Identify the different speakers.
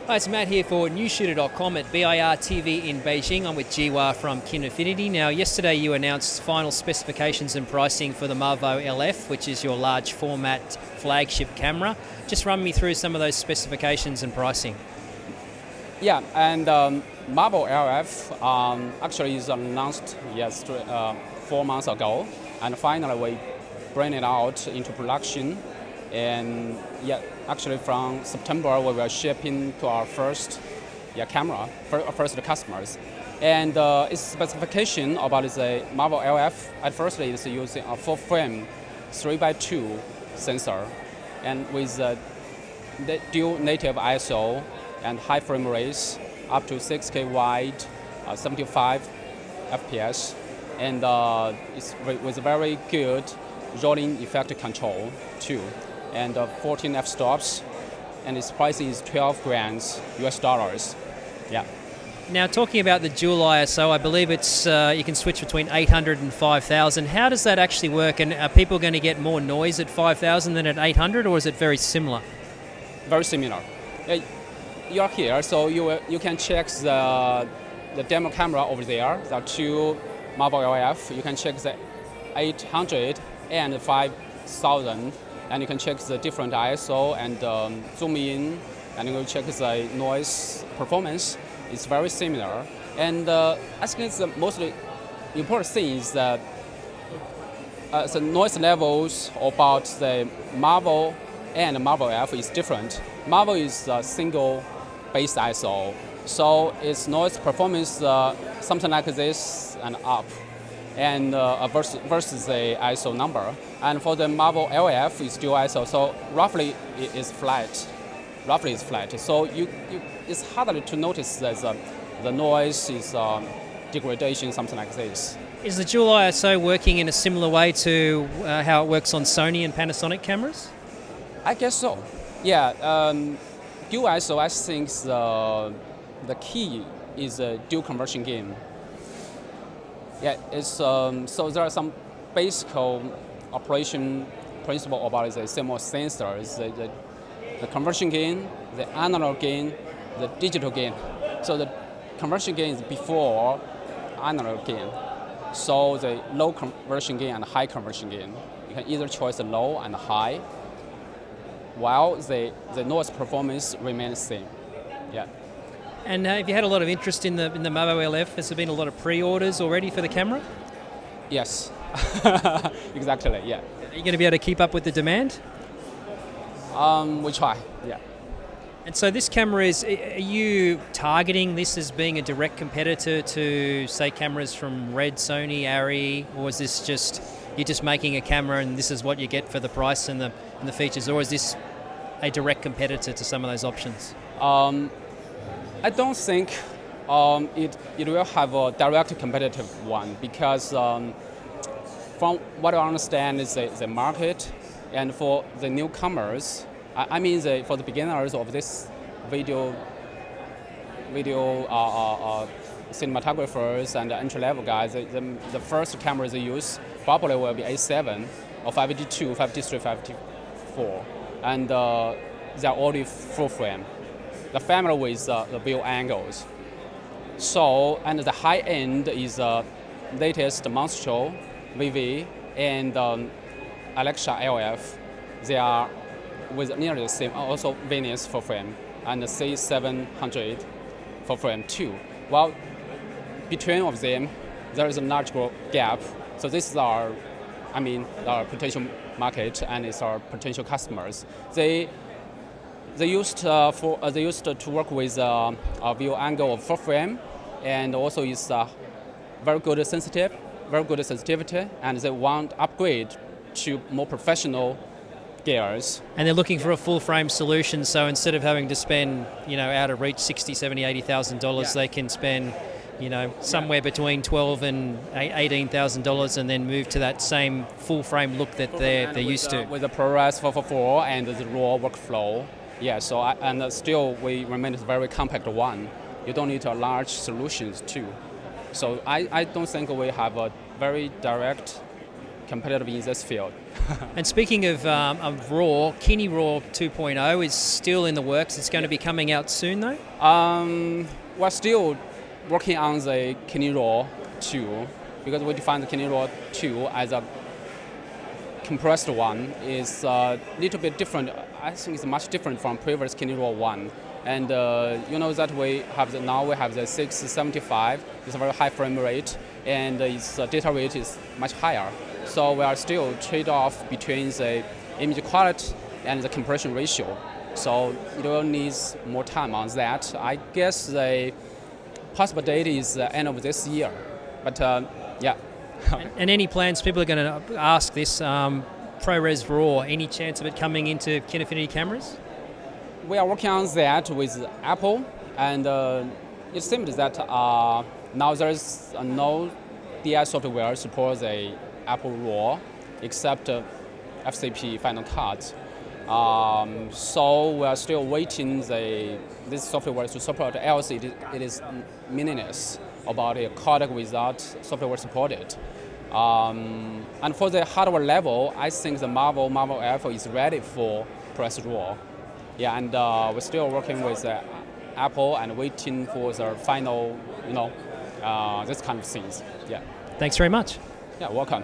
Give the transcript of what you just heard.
Speaker 1: Hi, it's Matt here for Newsshooter.com at BIRTV in Beijing. I'm with Jiwa from Kinefinity. Now, yesterday you announced final specifications and pricing for the MAVO LF, which is your large format flagship camera. Just run me through some of those specifications and pricing.
Speaker 2: Yeah, and MAVO LF actually is announced 4 months ago, and finally we bring it out into production. And yeah, actually from September we were shipping to our first camera, first customers. And its specification about the MAVO LF, at first it is using a full frame 3x2 sensor, and with the dual native ISO and high frame rates up to 6K wide, 75 FPS, and it's with very good rolling effect control too. And 14 f-stops, and its pricing is 12 grand US. Yeah.
Speaker 1: Now, talking about the dual ISO, I believe it's you can switch between 800 and 5000. How does that actually work? And are people going to get more noise at 5000 than at 800, or is it very similar?
Speaker 2: Very similar. You're here, so you can check the demo camera over there. There are two MAVO LF. You can check the 800 and 5000. And you can check the different ISO and zoom in, and you can check the noise performance. It's very similar. And I think the most important thing is that the noise levels about the MAVO and MAVO F is different. MAVO is a single base ISO, so its noise performance something like this and up, and versus the ISO number. And for the MAVO LF, it's dual ISO, so roughly it is flat. Roughly it's flat. So it's harder to notice that the noise is degradation, something like this.
Speaker 1: Is the dual ISO working in a similar way to how it works on Sony and Panasonic cameras?
Speaker 2: I guess so. Yeah, dual ISO, I think the key is a dual conversion gain. Yeah, it's so there are some basic operation principle about the CMOS sensors, the conversion gain, the analog gain, the digital gain. So the conversion gain is before analog gain. So the low conversion gain and high conversion gain, you can either choose the low and high, while the noise performance remains the same. Yeah.
Speaker 1: And have you had a lot of interest in the MAVO LF? Has there been a lot of pre-orders already for the camera?
Speaker 2: Yes, exactly, yeah.
Speaker 1: Are you going to be able to keep up with the demand?
Speaker 2: We try, yeah.
Speaker 1: And so this camera are you targeting this as being a direct competitor to, say, cameras from RØDE, Sony, Arri, or is this just, you're just making a camera and this is what you get for the price and the features, or is this a direct competitor to some of those options?
Speaker 2: I don't think it will have a direct competitive one, because from what I understand is the market, and for the newcomers, I mean for the beginners of this video cinematographers and entry-level guys, the first cameras they use probably will be A7 or 5D2, 5D3, 5D4, and they're already full frame. The family with the view angles. So, and the high end is latest Monstro, VV, and Alexa LF. They are with nearly the same, also Venus full frame, and the C700 full frame too. While between of them, there is a large gap. So this is our potential market, and it's our potential customers. They used to work with a view angle of full frame, and also is very good sensitivity, and they want to upgrade to more professional gears.
Speaker 1: And they're looking for a full frame solution, so instead of having to spend, out of reach $60,000, $70,000, $80,000, they can spend, somewhere between $12,000 and $18,000, and then move to that same full frame look that they're used to.
Speaker 2: With the ProRes 444 and the raw workflow. Yeah, so and still we remain a very compact one. You don't need a large solutions too. So I don't think we have a very direct competitive in this field.
Speaker 1: And speaking of RAW, Kine RAW 2.0 is still in the works. It's going to be coming out soon, though?
Speaker 2: We're still working on the Kine RAW 2 because we define the Kine RAW 2 as a compressed one. Is a little bit different. I think it's much different from previous Kine RAW 1. And you know that now we have the 675. It's a very high frame rate, and its data rate is much higher. So we are still trade-off between the image quality and the compression ratio. So it will need more time on that. I guess the possible date is the end of this year. But yeah.
Speaker 1: And any plans? People are going to ask this. ProRes RAW. Any chance of it coming into Kinefinity cameras?
Speaker 2: We are working on that with Apple, and it seems that now there's no DI software supports the Apple RAW except FCP Final Cut. So we are still waiting this software to support, else it is meaningless about a codec without software supported. And for the hardware level, I think the MAVO LF is ready for ProRes RAW. Yeah, and we're still working with Apple and waiting for the final, this kind of things. Yeah.
Speaker 1: Thanks very much.
Speaker 2: Yeah, welcome.